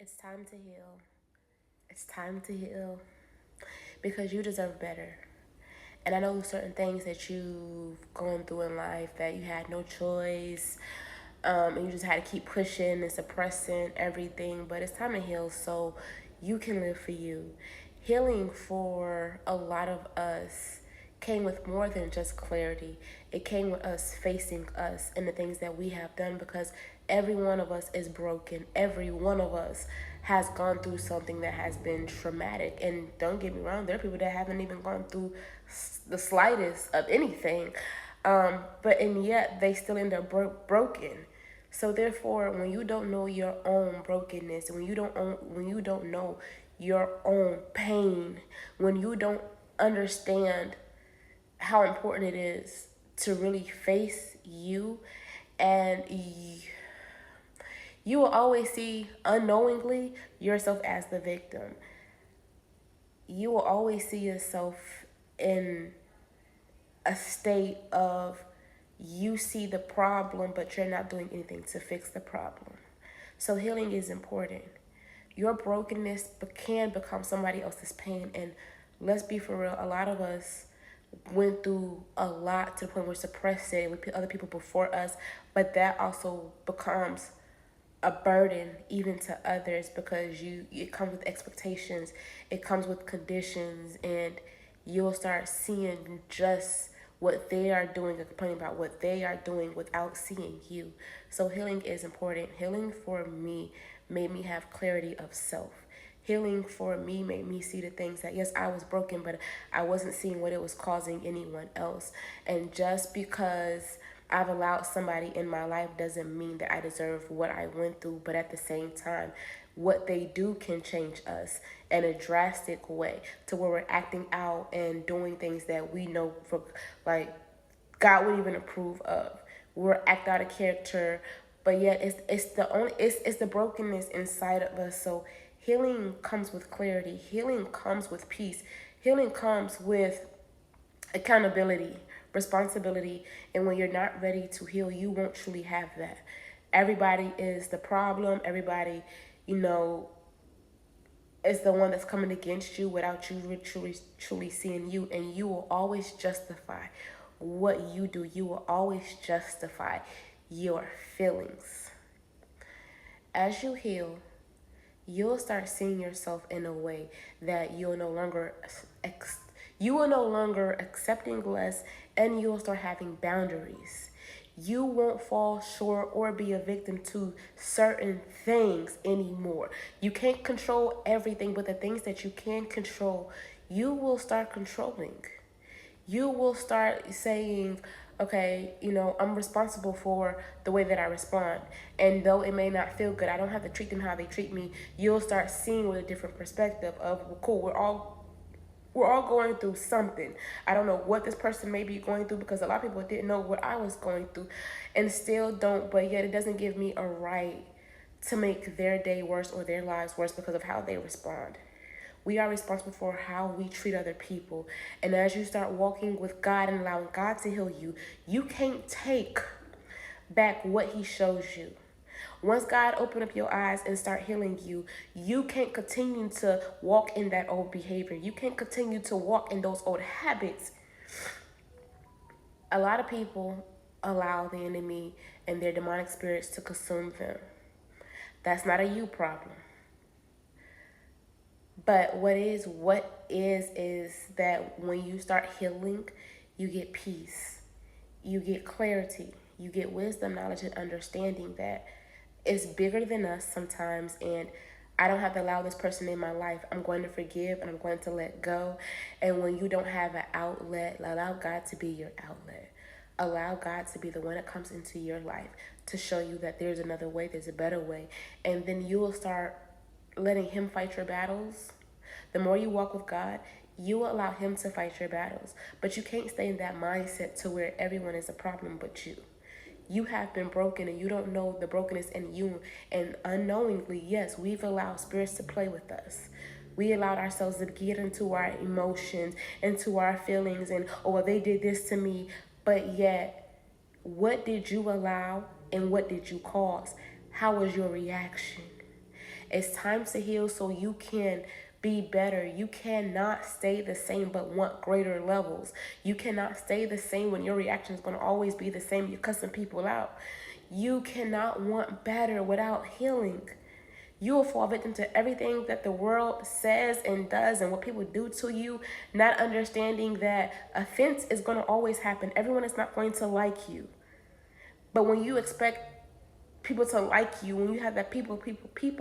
It's time to heal. It's time to heal because you deserve better. And I know certain things that you've gone through in life that you had no choice, and you just had to keep pushing and suppressing everything. But it's time to heal so you can live for you. Healing for a lot of us came with more than just clarity. It came with us facing us and the things that we have done because every one of us is broken. Every one of us has gone through something that has been traumatic. And don't get me wrong, there are people that haven't even gone through the slightest of anything. But and yet they still end up broken. So therefore, when you don't know your own brokenness, when you don't know your own pain, when you don't understand how important it is to really face you, and you will always see unknowingly yourself as the victim. You will always see yourself in a state of you see the problem, but you're not doing anything to fix the problem. So healing is important. Your brokenness can become somebody else's pain. And let's be for real, a lot of us went through a lot to the point where we suppressed it and we put other people before us, but that also becomes a burden even to others because it comes with expectations, it comes with conditions, and you'll start seeing just what they are doing and complaining about what they are doing without seeing you. So healing is important. Healing for me made me have clarity of self. Healing for me made me see the things that, yes, I was broken, but I wasn't seeing what it was causing anyone else. And just because I've allowed somebody in my life doesn't mean that I deserve what I went through, but at the same time, what they do can change us in a drastic way to where we're acting out and doing things that we know for like God wouldn't even approve of. We're act out of character, but yet it's the brokenness inside of us. So healing comes with clarity. Healing comes with peace. Healing comes with accountability, responsibility, and when you're not ready to heal, you won't truly have that. Everybody is the problem. Everybody, you know, is the one that's coming against you without you truly seeing you, and you will always justify what you do. You will always justify your feelings. As you heal, you'll start seeing yourself in a way that you will no longer accepting less, and you'll start having boundaries. You won't fall short or be a victim to certain things anymore. You can't control everything, but the things that you can control, you will start controlling. You will start saying, okay, I'm responsible for the way that I respond. And though it may not feel good, I don't have to treat them how they treat me. You'll start seeing with a different perspective of, well, cool, we're all going through something. I don't know what this person may be going through because a lot of people didn't know what I was going through and still don't, but yet it doesn't give me a right to make their day worse or their lives worse because of how they respond. We are responsible for how we treat other people. And as you start walking with God and allowing God to heal you, you can't take back what He shows you. Once God open up your eyes and start healing you, you can't continue to walk in that old behavior. You can't continue to walk in those old habits. A lot of people allow the enemy and their demonic spirits to consume them. That's not a you problem. But what is that when you start healing, you get peace, you get clarity, you get wisdom, knowledge, and understanding that it's bigger than us sometimes, and I don't have to allow this person in my life. I'm going to forgive and I'm going to let go. And when you don't have an outlet, allow God to be your outlet. Allow God to be the one that comes into your life to show you that there's another way, there's a better way. And then you will start letting Him fight your battles. The more you walk with God, you will allow Him to fight your battles. But you can't stay in that mindset to where everyone is a problem but you. You have been broken and you don't know the brokenness in you. And unknowingly, yes, we've allowed spirits to play with us. We allowed ourselves to get into our emotions, into our feelings, and, oh, well, they did this to me. But yet, what did you allow and what did you cause? How was your reaction? It's time to heal so you can be better. You cannot stay the same but want greater levels. You cannot stay the same when your reaction is going to always be the same. You're cussing people out. You cannot want better without healing. You will fall victim to everything that the world says and does and what people do to you, not understanding that offense is going to always happen. Everyone is not going to like you. But when you expect people to like you, when you have that people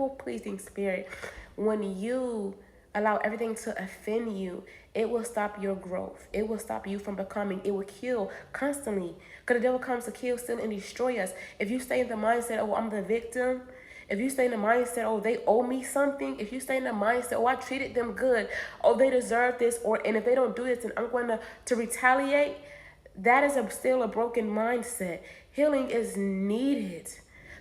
pleasing spirit, when you allow everything to offend you, it will stop your growth. It will stop you from becoming. It will kill constantly. Because the devil comes to kill, steal, and destroy us. If you stay in the mindset, oh, I'm the victim. If you stay in the mindset, oh, they owe me something. If you stay in the mindset, oh, I treated them good. Oh, they deserve this. And if they don't do this, then I'm going to retaliate. That is still a broken mindset. Healing is needed.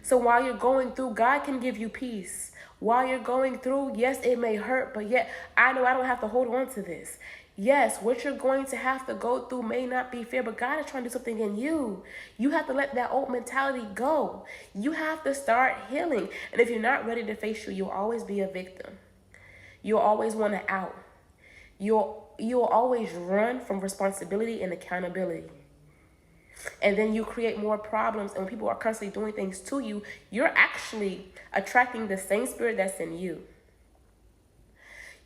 So while you're going through, God can give you peace. While you're going through, yes, it may hurt, but yet I know I don't have to hold on to this. Yes, what you're going to have to go through may not be fair, but God is trying to do something in you. You have to let that old mentality go. You have to start healing. And if you're not ready to face you'll always be a victim. You'll always want to out. You'll always run from responsibility and accountability. And then you create more problems. And when people are constantly doing things to you, you're actually attracting the same spirit that's in you.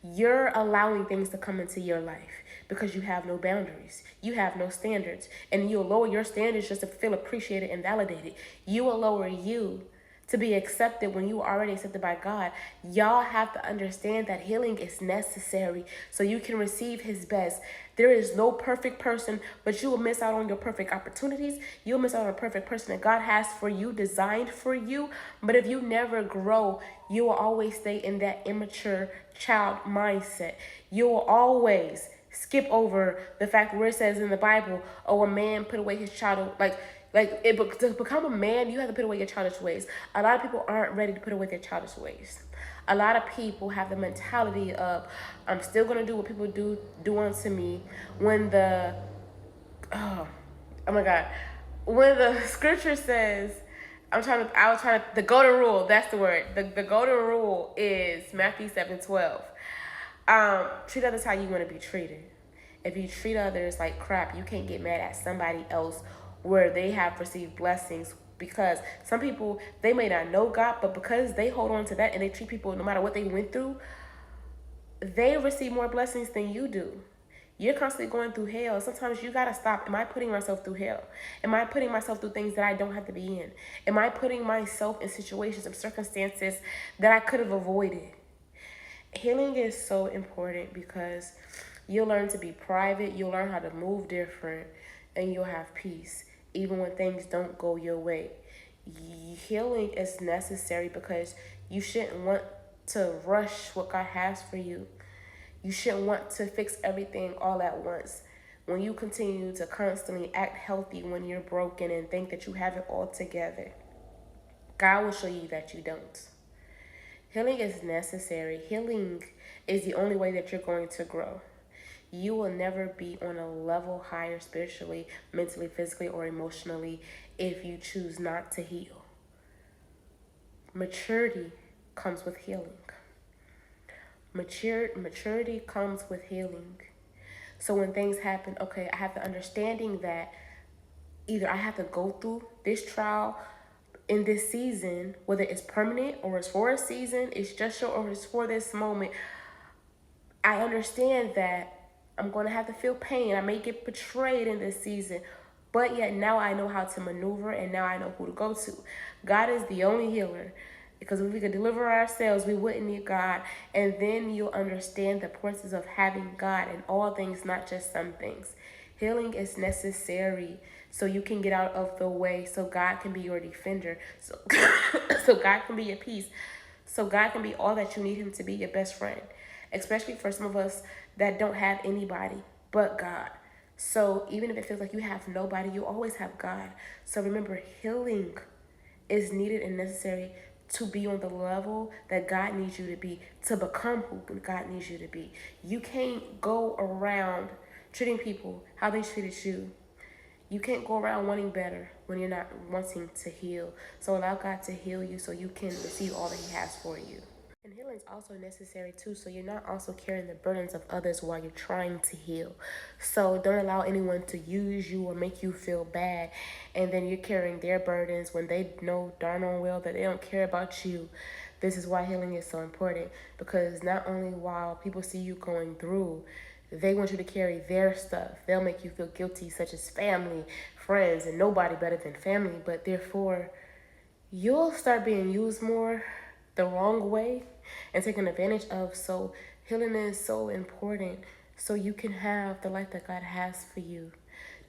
You're allowing things to come into your life because you have no boundaries. You have no standards. And you'll lower your standards just to feel appreciated and validated. You will lower you to be accepted when you are already accepted by God. Y'all have to understand that healing is necessary so you can receive his best. There is no perfect person, but you will miss out on your perfect opportunities. You'll miss out on a perfect person that God has for you, designed for you. But if you never grow, you will always stay in that immature child mindset. You will always skip over the fact where it says in the Bible, oh, a man put away his child, to become a man, you have to put away your childish ways. A lot of people aren't ready to put away their childish ways. A lot of people have the mentality of, I'm still going to do what people do unto me. When the scripture says, the golden rule, that's the word. The golden rule is Matthew 7:12. Treat others how you want to be treated. If you treat others like crap, you can't get mad at somebody else where they have received blessings, because some people, they may not know God, but because they hold on to that and they treat people no matter what they went through, they receive more blessings than you do. You're constantly going through hell. Sometimes you got to stop. Am I putting myself through hell? Am I putting myself through things that I don't have to be in? Am I putting myself in situations and circumstances that I could have avoided? Healing is so important because you'll learn to be private. You'll learn how to move different, and you'll have peace even when things don't go your way. Healing is necessary because you shouldn't want to rush what God has for you. You shouldn't want to fix everything all at once. When you continue to constantly act healthy when you're broken and think that you have it all together, God will show you that you don't. Healing is necessary. Healing is the only way that you're going to grow. You will never be on a level higher spiritually, mentally, physically, or emotionally if you choose not to heal. Maturity comes with healing. Maturity comes with healing. So when things happen, okay, I have the understanding that either I have to go through this trial in this season, whether it's permanent or it's for a season, it's just short or it's for this moment. I understand that I'm going to have to feel pain. I may get betrayed in this season, but yet now I know how to maneuver, and now I know who to go to. God is the only healer, because if we could deliver ourselves, we wouldn't need God. And then you'll understand the importance of having God in all things, not just some things. Healing is necessary so you can get out of the way, so God can be your defender, so, so God can be your peace, so God can be all that you need him to be, your best friend, especially for some of us that don't have anybody but God. So even if it feels like you have nobody, you always have God. So remember, healing is needed and necessary to be on the level that God needs you to be, to become who God needs you to be. You can't go around treating people how they treated you. You can't go around wanting better when you're not wanting to heal. So allow God to heal you so you can receive all that he has for you. healing is also necessary too, so you're not also carrying the burdens of others while you're trying to heal. So don't allow anyone to use you or make you feel bad, and then you're carrying their burdens when they know darn on well that they don't care about you. This is why healing is so important, because not only while people see you going through, they want you to carry their stuff. They'll make you feel guilty, such as family, friends, and nobody better than family, but therefore you'll start being used more the wrong way and taken advantage of. So healing is so important so you can have the life that God has for you.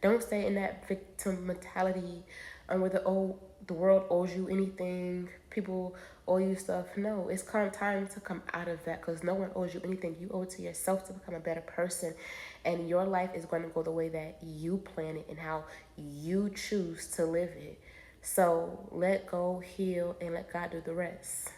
Don't stay in that victim mentality where the world owes you anything, people owe you stuff. No, it's time to come out of that, because no one owes you anything. You owe it to yourself to become a better person, and your life is going to go the way that you plan it and how you choose to live it. So let go, heal, and let God do the rest.